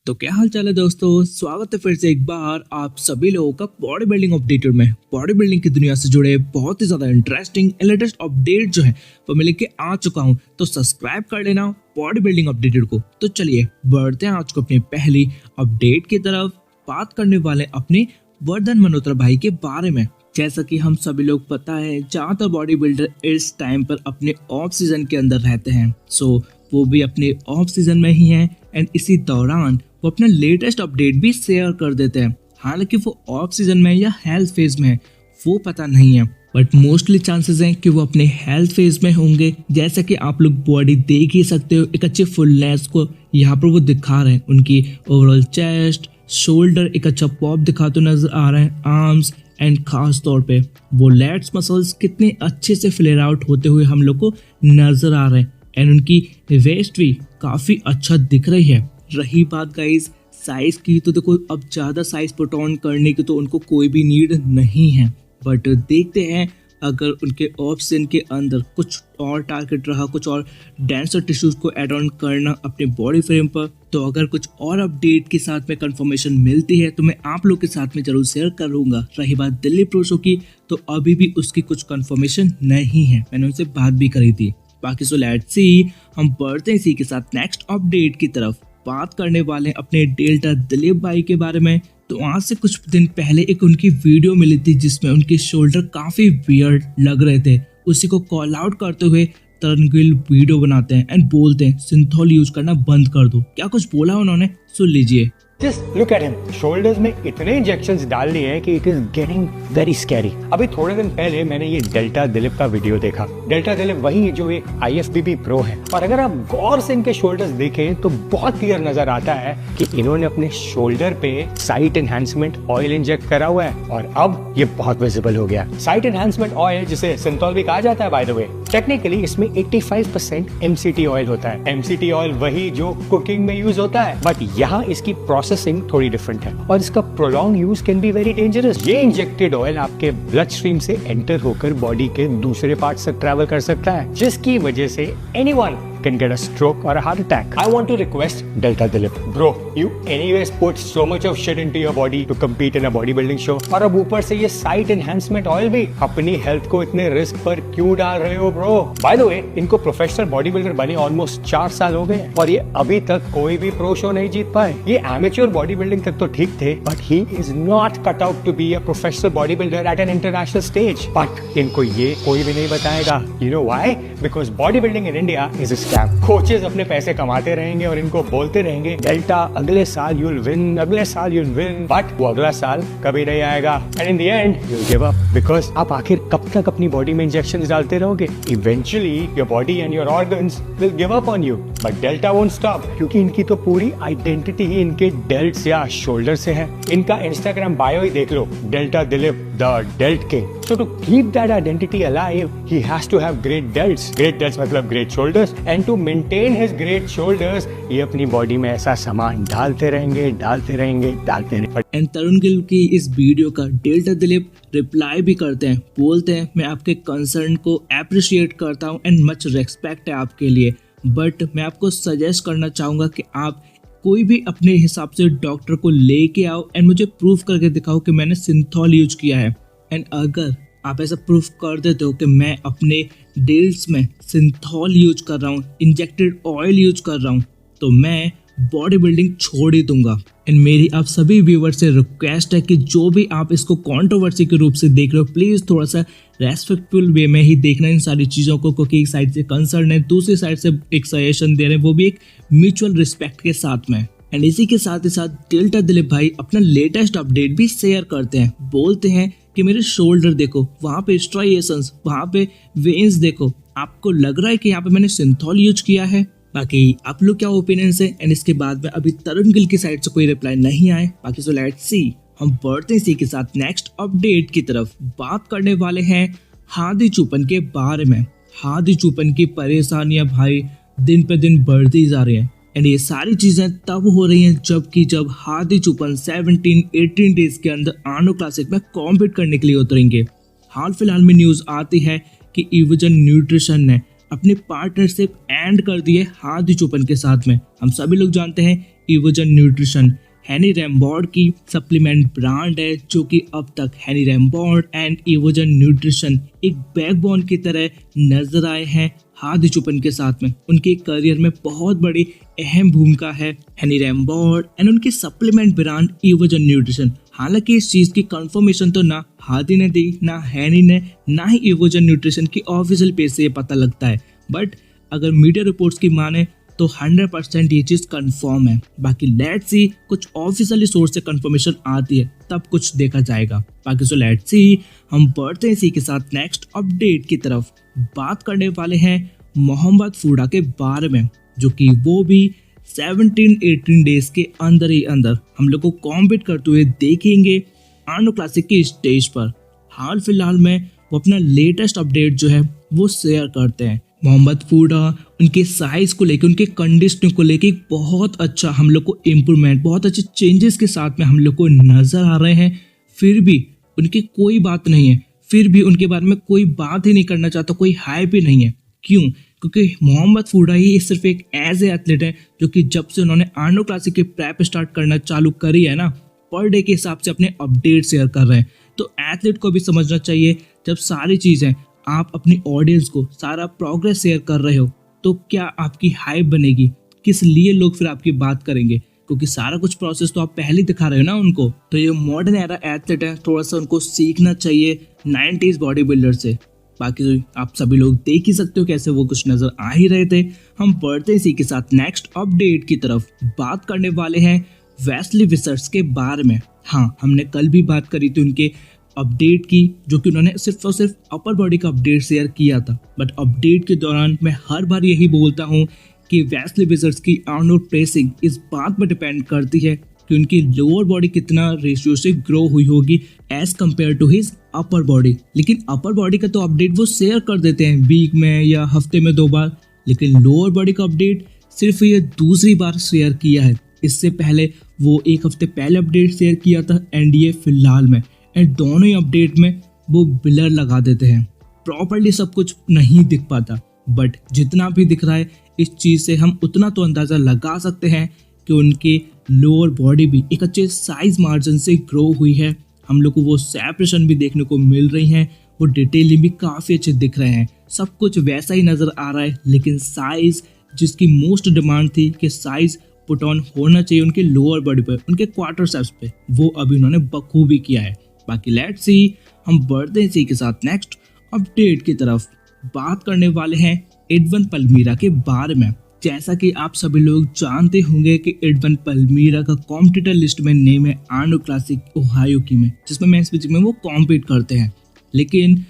तो क्या हाल चाल है दोस्तों, स्वागत है फिर से एक बार आप सभी लोगों का बॉडी बिल्डिंग अपडेटेड में। बॉडी बिल्डिंग की दुनिया से जुड़े बहुत ही ज्यादा इंटरेस्टिंग लेटेस्ट अपडेट जो है वो मैं लेके आ चुका हूं, तो सब्सक्राइब कर लेना बॉडी बिल्डिंग अपडेटेड को। तो चलिए बढ़ते हैं आज को अपनी पहली अपडेट की तरफ। बात करने वाले अपने वर्धन मल्होत्रा भाई के बारे में। जैसा कि हम सभी लोग पता है, ज्यादातर बॉडी बिल्डर इस टाइम पर अपने ऑफ सीजन के अंदर रहते हैं, सो वो भी अपने ऑफ सीजन में ही हैं एंड इसी दौरान वो अपना लेटेस्ट अपडेट भी शेयर कर देते हैं। हालांकि वो ऑफ सीजन में या हेल्थ फेज में है वो पता नहीं है, बट मोस्टली चांसेस हैं कि वो अपने हेल्थ फेज में होंगे। जैसा कि आप लोग बॉडी देख ही सकते हो, एक अच्छे फुलनेस को यहाँ पर वो दिखा रहे हैं। उनकी ओवरऑल चेस्ट, शोल्डर एक अच्छा पॉप दिखाते नजर आ रहे हैं, आर्म्स एंड खास तौर पे वो लेट्स मसल्स कितने अच्छे से फ्लेयर आउट होते हुए हम लोग को नजर आ रहे हैं एंड उनकी वेस्ट भी काफी अच्छा दिख रही है। रही बात गाइस साइज की, तो देखो अब ज्यादा साइज पुट ऑन करने की तो उनको कोई भी नीड नहीं है, बट देखते हैं अगर उनके ऑप्शन के अंदर कुछ और टारगेट रहा, कुछ और डेंसर टिश्यूज को एड ऑन करना अपने बॉडी फ्रेम पर, तो अगर कुछ और अपडेट के साथ में कंफर्मेशन मिलती है तो मैं आप लोग के साथ में जरूर शेयर करूंगा। रही बात दिल्ली प्रो शो की, तो अभी भी उसकी कुछ कंफर्मेशन नहीं है, मैंने उनसे बात भी करी थी। बाकी सो लेट्स सी, हम बढ़ते हैं इसी के साथ नेक्स्ट अपडेट की तरफ। बात करने वाले अपने डेल्टा दिलीप भाई के बारे में। तो आज से कुछ दिन पहले एक उनकी वीडियो मिली थी जिसमें उनके शोल्डर काफी वियर्ड लग रहे थे। उसी को कॉल आउट करते हुए तरुण गिल वीडियो बनाते हैं एंड बोलते हैं सिंथॉल यूज करना बंद कर दो। क्या कुछ बोला उन्होंने, सुन लीजिए। Just look at him. Shoulders में इतने इंजेक्शंस डाल दिए हैं कि it is getting very scary. अभी थोड़े दिन पहले मैंने ये डेल्टा दिलीप का वीडियो देखा। डेल्टा दिलीप वही जो एक IFBB प्रो है, और अगर आप गौर से इनके शोल्डर्स देखें तो बहुत क्लियर नजर आता है कि इन्होंने अपने शोल्डर पे साइट एनहांसमेंट ऑयल इंजेक्ट करा हुआ है, और अब ये बहुत विजिबल हो गया। साइट एनहांसमेंट ऑयल, जिसे सिंथॉल भी कहा जाता है बाय द वे, टेक्निकली इसमें 85% MCT ऑयल होता है। MCT ऑयल वही जो कुकिंग में यूज होता है, बट यहाँ इसकी प्रोसेसिंग थोड़ी डिफरेंट है और इसका prolong use can be very dangerous. ये इंजेक्टेड ऑयल आपके ब्लड स्ट्रीम से एंटर होकर बॉडी के दूसरे पार्ट से ट्रैवल कर सकता है, जिसकी वजह से anyone can get a stroke or a heart attack. I want to request Delta Dilip, bro, you anyways put so much of shit into your body to compete in a bodybuilding show, और अब ऊपर से ये site enhancement oil भी, अपनी health को इतने risk पर क्यों डाल रहे हो ब्रो? बाय द वे, इनको प्रोफेशनल बॉडी बिल्डर बने ऑलमोस्ट 4 साल हो गए और ये अभी तक कोई भी प्रो शो नहीं जीत पाए। ये एमेच्योर बॉडी बिल्डिंग तक तो ठीक थे, but he is not cut out to be a professional body builder at an international stage. But इनको ये कोई भी नहीं बताएगा। You know why? Because body building in India is a coaches अपने पैसे कमाते रहेंगे और इनको बोलते रहेंगे डेल्टा अगले साल यूल विन, अगले साल यूल विन, बट वो अगला साल कभी नहीं आएगा and in the end you'll give up. Because आप आखिर कब तक अपनी बॉडी में इंजेक्शंस डालते रहोगे? Eventually your body and your organs will give up on you, but delta won't stop, क्योंकि इनकी तो पूरी आइडेंटिटी ही इनके डेल्ट्स या शोल्डर से है। इनका इंस्टाग्राम बायो ही देख लो, Delta Dilip the delt king. So to keep that identity alive, he has to have great delts. Great delts मतलब great shoulders. And to maintain his great shoulders, ये अपनी बॉडी में ऐसा सामान डालते रहेंगे, डालते रहेंगे, डालते रहेंगे। एंड तरुण गिल की इस वीडियो का डेल्टा दिलीप रिप्लाई भी करते हैं, बोलते हैं मैं आपके कंसर्न को अप्रिशिएट करता हूँ एंड मच रेस्पेक्ट है आपके लिए, बट मैं आपको सजेस्ट करना चाहूँगा कि आप कोई भी अपने हिसाब से डॉक्टर को लेके आओ एंड मुझे प्रूफ करके दिखाओ कि मैंने सिंथॉल यूज किया है। एंड अगर आप ऐसा प्रूफ कर देते हो कि मैं अपने डेल्स में सिंथॉल यूज कर रहा हूँ, इंजेक्टेड ऑयल यूज कर रहा हूँ, तो मैं बॉडी बिल्डिंग छोड़ ही दूंगा। एंड मेरी आप सभी व्यूवर्स से रिक्वेस्ट है कि जो भी आप इसको कंट्रोवर्सी के रूप से देख रहे हो, प्लीज़ थोड़ा सा रेस्पेक्टफुल वे में ही देखना इन सारी चीज़ों को, क्योंकि एक साइड से कंसर्न है, दूसरी साइड से एक सजेशन दे रहे हैं, वो भी एक म्यूचुअल रिस्पेक्ट के साथ में। एंड इसी के साथ ही साथ डेल्टा दिलीप भाई अपना लेटेस्ट अपडेट भी शेयर करते हैं, बोलते हैं कि मेरे शोल्डर देखो, वहाँ पे स्ट्राइएशंस, वहाँ पे वेन्स देखो, आपको लग रहा है कि यहाँ पे मैंने सिंथॉल यूज किया है? बाकी आप लोग क्या ओपिनियन है? एंड इसके बाद में अभी तरुण गिल की साइड से कोई रिप्लाई नहीं आए। बाकी सो लेट्स सी, हम बढ़ते हैं इसी के साथ नेक्स्ट अपडेट की तरफ। बात करने वाले हैं हादी चुपन के बारे में। हादी चुपन की परेशानियां भाई दिन पे दिन बढ़ती जा रही हैं एंड ये सारी चीजें तब हो रही हैं जब हादी चुपन 17-18 डेज के अंदर आनो क्लासिक में कॉम्पीट करने के लिए उतरेंगे। हाल फिलहाल में न्यूज आती है कि इवोजन न्यूट्रिशन ने अपनी पार्टनरशिप एंड कर दी है हादी चुपन के साथ में। हम सभी लोग जानते हैं इवोजन न्यूट्रिशन हैनी रैमबॉर्ड की सप्लीमेंट ब्रांड है, जो कि अब तक हैनी रैमबॉर्ड एंड इवोजन न्यूट्रिशन एक बैकबोन की तरह नजर आए हैं हादी चुपन के साथ में। उनके करियर में बहुत बड़ी अहम भूमिका है हैनी रैमबॉर्ड एंड उनकी सप्लीमेंट ब्रांड इवोजन न्यूट्रिशन। हालांकि इस चीज की कंफर्मेशन तो ना हादी ने दी, ना हैनी ने, ना ही इवोजन न्यूट्रिशन की ऑफिशियल पेज से ये पता लगता है। बट अगर मीडिया रिपोर्ट्स की माने तो 100% ये चीज कंफर्म है। बाकी लेट्स सी, कुछ ऑफिशियली सोर्स से कंफर्मेशन आती है तब कुछ देखा जाएगा। बाकी सो लेट्स सी, हम बढ़ते हैं इसी के साथ नेक्स्ट अपडेट की तरफ। बात करने वाले हैं मोहम्मद फूडा के बारे में, जो कि वो भी 17-18 डेज के अंदर ही अंदर हम लोग को कॉम्पीट करते हुए देखेंगे आर्नो क्लासिक के स्टेज पर। हाल फिलहाल में वो अपना लेटेस्ट अपडेट जो है वो शेयर करते हैं। मोहम्मद फूडा उनके साइज को लेके, उनके कंडीशनिंग को लेके बहुत अच्छा हम लोग को इम्प्रूवमेंट, बहुत अच्छे चेंजेस के साथ में हम लोग को नजर आ रहे हैं। फिर भी उनकी कोई बात नहीं है, फिर भी उनके बारे में कोई बात ही नहीं करना चाहता, कोई हाइप ही नहीं है। क्यों? क्योंकि मोहम्मद फूडा ही सिर्फ एक एज ए एथलीट है जो कि जब से उन्होंने आर्नो क्लासिक की प्रेप स्टार्ट करना चालू करी है ना, पर डे के हिसाब से अपने अपडेट शेयर कर रहे हैं। तो एथलीट को भी समझना चाहिए, जब सारी चीज़ें आप अपनी ऑडियंस को सारा प्रोग्रेस शेयर कर रहे हो तो क्या आपकी हाइप बनेगी, किस लिए लोग फिर आपकी बात करेंगे, क्योंकि सारा कुछ प्रोसेस तो आप पहले दिखा रहे हो ना उनको। तो ये मॉडर्न एरा एथलीट है, थोड़ा सा उनको सीखना चाहिए 90s बॉडी बिल्डर से। बाकी आप सभी लोग देख ही सकते हो कैसे वो कुछ नजर आ ही रहे थे। हम बढ़ते इसी के साथ नेक्स्ट अपडेट की तरफ। बात करने वाले हैं वेस्ली विजर्ड्स के बारे में। हाँ, हमने कल भी बात करी थी उनके अपडेट की, जो कि उन्होंने सिर्फ और सिर्फ अपर बॉडी का अपडेट शेयर किया था। बट अपडेट के दौरान मैं हर बार यही बोलता हूँ कि वेस्ली विजर्ड्स की आर्नोल्ड प्रेसिंग इस बात पर डिपेंड करती है कि उनकी लोअर बॉडी कितना रेशियो से ग्रो हुई होगी as compare to his upper body. लेकिन अपर बॉडी का तो अपडेट वो शेयर कर देते हैं वीक में या हफ्ते में 2 बार, लेकिन लोअर बॉडी का अपडेट सिर्फ ये दूसरी बार शेयर किया है। इससे पहले वो 1 हफ्ते पहले अपडेट शेयर किया था एंड ये फिलहाल में, एंड दोनों ही अपडेट में वो ब्लर लगा देते हैं, प्रॉपर्ली सब कुछ नहीं दिख पाता। बट जितना भी दिख रहा है इस चीज़ से हम उतना तो अंदाज़ा लगा सकते हैं कि उनके लोअर बॉडी भी एक अच्छे साइज मार्जिन से ग्रो हुई है। हम लोग को वो सेपरेशन भी देखने को मिल रही हैं, वो डिटेलिंग भी काफ़ी अच्छे दिख रहे हैं, सब कुछ वैसा ही नज़र आ रहा है। लेकिन साइज़, जिसकी मोस्ट डिमांड थी कि साइज़ पुट ऑन होना चाहिए उनके लोअर बॉडी पर, उनके क्वार्टरसेप्स पे, वो अभी उन्होंने बखूबी किया है। बाकी लेट्स सी, हम बढ़ते हैं इसी के साथ नेक्स्ट अपडेट की तरफ। बात करने वाले हैं एडवन पल्मीरा के बारे में। जैसा कि आप सभी लोग जानते होंगे कि एडवन पल्मीरा का कॉम्पिटिटर लिस्ट में नेम है आर्नो क्लासिक ओहायो की में, जिसमें मेंस फिजिक में वो कॉम्पीट करते हैं। लेकिन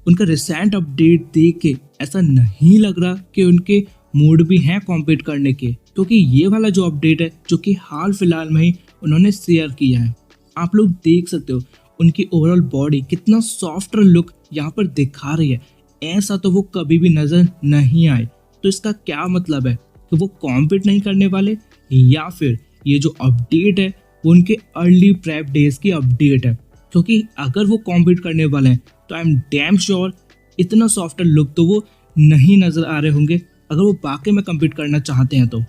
उनका रिसेंट अपडेट देख के ऐसा नहीं लग रहा कि उनके मूड भी हैं कॉम्पीट करने के, क्योंकि ये वाला जो अपडेट है जो कि हाल फिलहाल में ही उन्होंने शेयर किया है, आप लोग देख सकते हो उनकी ओवरऑल बॉडी कितना सॉफ्टर लुक यहाँ पर दिखा रही है। ऐसा तो वो कभी भी नजर नहीं आए। तो इसका क्या मतलब है कि वो कॉम्पीट नहीं करने वाले, या फिर ये जो अपडेट है वो उनके अर्ली प्रेप डेज की अपडेट है? क्योंकि अगर वो कॉम्पीट करने वाले हैं तो आई एम डैम श्योर इतना सॉफ्टर लुक तो वो नहीं नजर आ रहे होंगे अगर वो वाकई में कॉम्पीट करना चाहते हैं तो।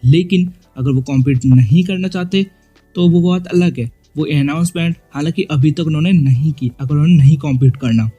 लेकिन अगर वो कॉम्पीट नहीं करना चाहते तो वो बहुत अलग है। वो अनाउंसमेंट हालांकि अभी तक उन्होंने नहीं की, अगर उन्होंने नहीं कॉम्पीट करना।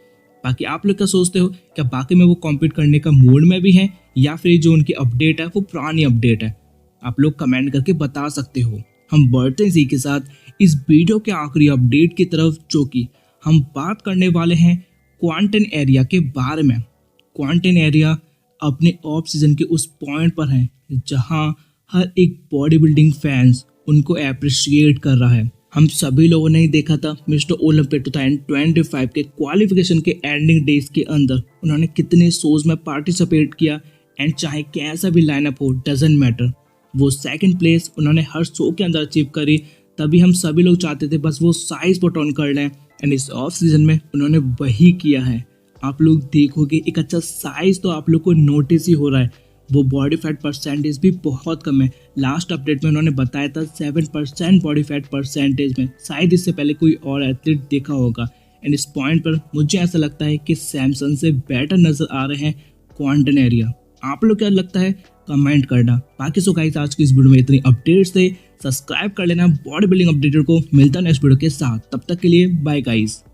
बाकी आप लोग क्या सोचते हो, क्या बाकी में वो कॉम्पीट करने का मूड में भी हैं, या फिर जो उनकी अपडेट है वो पुरानी अपडेट है? आप लोग कमेंट करके बता सकते हो। हम बढ़ते हैं इसी के साथ इस वीडियो के आखिरी अपडेट की तरफ, जो कि हम बात करने वाले हैं क्वांटन एरिया के बारे में। क्वांटन एरिया अपने ऑफ सीजन के उस पॉइंट पर हैं जहां हर एक बॉडी बिल्डिंग फैंस उनको अप्रिशिएट कर रहा है। हम सभी लोगों ने ही देखा था मिस्टर ओलंपिक 2025 के क्वालिफिकेशन के एंडिंग डेज के अंदर उन्होंने कितने शोज में पार्टिसिपेट किया, एंड चाहे कैसा भी लाइनअप हो डजंट मैटर, वो सेकंड प्लेस उन्होंने हर शो के अंदर अचीव करी। तभी हम सभी लोग चाहते थे बस वो साइज पुट ऑन कर लें, एंड इस ऑफ सीजन में उन्होंने वही किया है। आप लोग देखोगे एक अच्छा साइज तो आप लोग को नोटिस ही हो रहा है। वो बॉडी फैट परसेंटेज भी बहुत कम है। लास्ट अपडेट में उन्होंने बताया था 7% बॉडी फैट परसेंटेज में, शायद इससे पहले कोई और एथलीट देखा होगा। एंड इस पॉइंट पर मुझे ऐसा लगता है कि सैमसन से बेटर नजर आ रहे हैं क्वांटन एरिया। आप लोग क्या लगता है, कमेंट करना। बाकी सो गाइस आज की इस वीडियो में इतनी अपडेट्स थे, सब्सक्राइब कर लेना बॉडी बिल्डिंग अपडेटर को। मिलता है नेक्स्ट वीडियो के साथ, तब तक के लिए बाय गाइस।